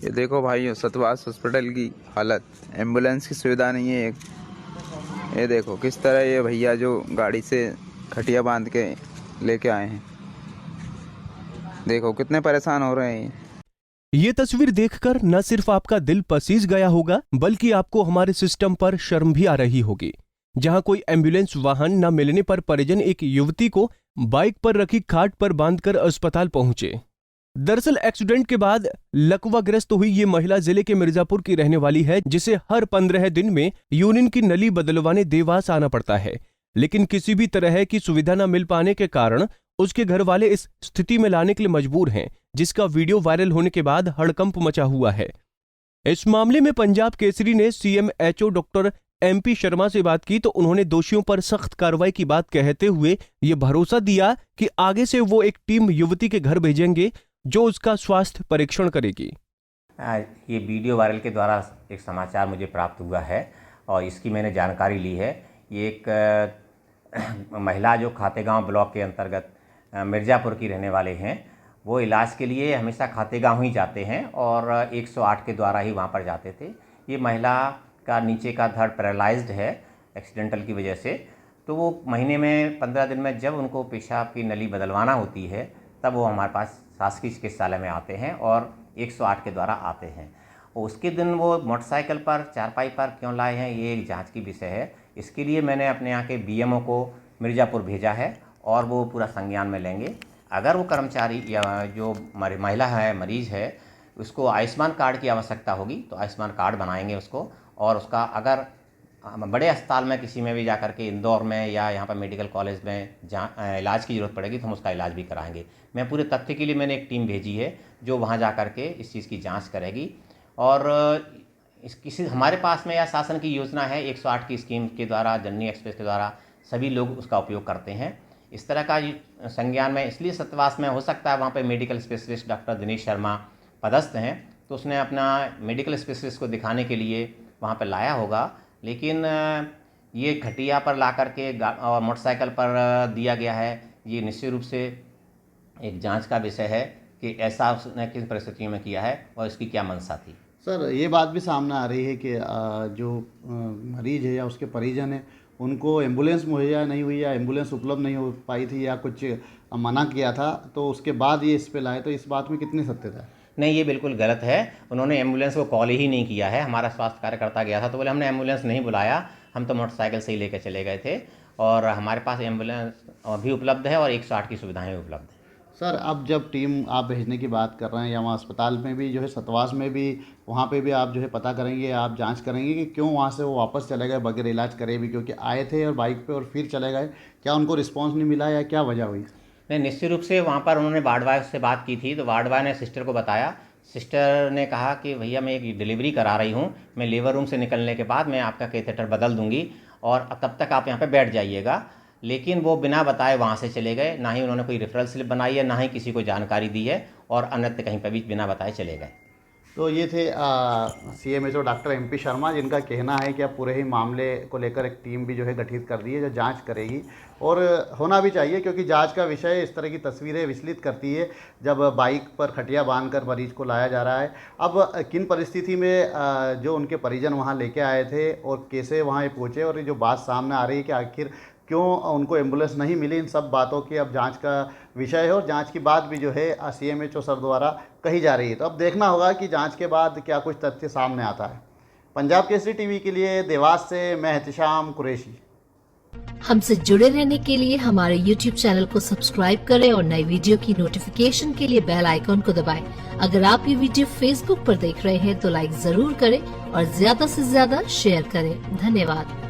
ये देखो भाइयों, सतवास हॉस्पिटल की हालत। एम्बुलेंस की सुविधा नहीं है एक। ये देखो किस तरह ये भैया जो गाड़ी से खटिया बांध के लेके आए हैं, देखो कितने परेशान हो रहे हैं। ये तस्वीर देखकर न सिर्फ आपका दिल पसीज गया होगा, बल्कि आपको हमारे सिस्टम पर शर्म भी आ रही होगी। जहां कोई एम्बुलेंस वाहन न मिलने पर परिजन एक युवती को बाइक पर रखी खाट पर बांधकर अस्पताल पहुंचे। दरअसल एक्सीडेंट के बाद लकवाग्रस्त हुई ये महिला जिले के मिर्जापुर की रहने वाली है, जिसे हर 15 दिन में यूरिन की नली बदलवाने देवास आना पड़ता है। लेकिन किसी भी तरह की सुविधा न मिल पाने के कारण उसके घर वाले इस स्थिति में लाने के लिए मजबूर हैं, जिसका वीडियो वायरल होने के बाद हड़कंप मचा हुआ है। इस मामले में पंजाब केसरी ने CMHO डॉक्टर MP शर्मा से बात की तो उन्होंने दोषियों पर सख्त कार्रवाई की बात कहते हुए ये भरोसा दिया कि आगे से वो एक टीम युवती के घर भेजेंगे जो उसका स्वास्थ्य परीक्षण करेगी। ये वीडियो वायरल के द्वारा एक समाचार मुझे प्राप्त हुआ है और इसकी मैंने जानकारी ली है। ये एक महिला जो खातेगांव ब्लॉक के अंतर्गत मिर्ज़ापुर की रहने वाले हैं, वो इलाज के लिए हमेशा खातेगांव ही जाते हैं और 108 के द्वारा ही वहाँ पर जाते थे। ये महिला का नीचे का धड़ पैरालाइज्ड है एक्सीडेंटल की वजह से, तो वो महीने में 15 दिन में जब उनको पेशाब की नली बदलवाना होती है तब वो हमारे पास शासकीय चिकित्सालय में आते हैं और 108 के द्वारा आते हैं। और उसके दिन वो मोटरसाइकिल पर चारपाई पर क्यों लाए हैं, ये एक जांच की विषय है। इसके लिए मैंने अपने यहाँ के BMO को मिर्ज़ापुर भेजा है और वो पूरा संज्ञान में लेंगे। अगर वो कर्मचारी या जो महिला है, मरीज़ है, उसको आयुष्मान कार्ड की आवश्यकता होगी तो आयुष्मान कार्ड बनाएंगे उसको, और उसका अगर बड़े अस्पताल में किसी में भी जा कर के इंदौर में या यहाँ पर मेडिकल कॉलेज में जहाँ इलाज की ज़रूरत पड़ेगी तो हम उसका इलाज भी कराएंगे। मैं पूरे तथ्य के लिए मैंने एक टीम भेजी है जो वहाँ जा कर के इस चीज़ की जांच करेगी। और किसी हमारे पास में या शासन की योजना है 108 की स्कीम के द्वारा, जननी एक्सप्रेस के द्वारा सभी लोग उसका उपयोग करते हैं। इस तरह का संज्ञान में इसलिए सतवास में हो सकता है, वहाँ पे medical specialist doctor Dinesh Sharma पदस्थ हैं, तो उसने अपना मेडिकल स्पेशलिस्ट को दिखाने के लिए वहाँ पे लाया होगा। लेकिन ये खटिया पर ला करके और मोटरसाइकिल पर दिया गया है, ये निश्चित रूप से एक जांच का विषय है कि ऐसा उसने किस परिस्थितियों में किया है और इसकी क्या मंशा थी। सर, ये बात भी सामने आ रही है कि जो मरीज है या उसके परिजन है, उनको एम्बुलेंस मुहैया नहीं हुई या एम्बुलेंस उपलब्ध नहीं हो पाई थी या कुछ मना किया था, तो उसके बाद ये इस पे लाए, तो इस बात में कितनी सत्यता है? नहीं, ये बिल्कुल गलत है। उन्होंने एम्बुलेंस को कॉल ही नहीं किया है। हमारा स्वास्थ्य कार्यकर्ता गया था तो बोले हमने एम्बुलेंस नहीं बुलाया, हम तो मोटरसाइकिल से ही लेकर चले गए थे और हमारे पास एम्बुलेंस भी उपलब्ध है और 108 की सुविधाएँ भी उपलब्ध है। सर, अब जब टीम आप भेजने की बात कर रहे हैं या वहाँ अस्पताल में भी जो है, सतवास में भी, वहाँ पे भी आप जो है पता करेंगे, आप जांच करेंगे कि क्यों वहाँ से वो वापस चले गए बगैर इलाज करे भी, क्योंकि आए थे और बाइक पे और फिर चले गए, क्या उनको रिस्पांस नहीं मिला या क्या वजह हुई? नहीं, निश्चित रूप से वहाँ पर उन्होंने वार्ड बॉय से बात की थी तो वार्ड बॉय ने सिस्टर को बताया। सिस्टर ने कहा कि भैया मैं एक डिलीवरी करा रही हूँ, मैं लेबर रूम से निकलने के बाद मैं आपका कैथेटर बदल दूँगी और तब तक आप यहाँ पर बैठ जाइएगा। लेकिन वो बिना बताए वहाँ से चले गए, ना ही उन्होंने कोई रेफरल स्लिप बनाई है, ना ही किसी को जानकारी दी है और अन्यत्र कहीं पर भी बिना बताए चले गए। तो ये थे CMHO डॉक्टर MP शर्मा, जिनका कहना है कि अब पूरे ही मामले को लेकर एक टीम भी जो है गठित कर दी है जो जांच करेगी, और होना भी चाहिए क्योंकि जांच का विषय इस तरह की तस्वीरें विचलित करती है जब बाइक पर खटिया बांधकर मरीज को लाया जा रहा है। अब किन परिस्थिति में जो उनके परिजन वहाँ लेके आए थे और कैसे वहाँ ये पहुँचे, और ये जो बात सामने आ रही है कि आखिर क्यों उनको एम्बुलेंस नहीं मिली, इन सब बातों की अब जांच का विषय है और जांच की बात भी जो है CMHO सर द्वारा कही जा रही है। तो अब देखना होगा कि जांच के बाद क्या कुछ तथ्य सामने आता है। पंजाब केसरी TV के लिए देवास से मैं एहतिशाम कुरैशी। हमसे जुड़े रहने के लिए हमारे YouTube चैनल को सब्सक्राइब करें और नई वीडियो की नोटिफिकेशन के लिए बेल आइकॉन को दबाएं। अगर आप ये वीडियो Facebook पर देख रहे हैं तो लाइक जरूर करें और ज्यादा से ज्यादा शेयर करें। धन्यवाद।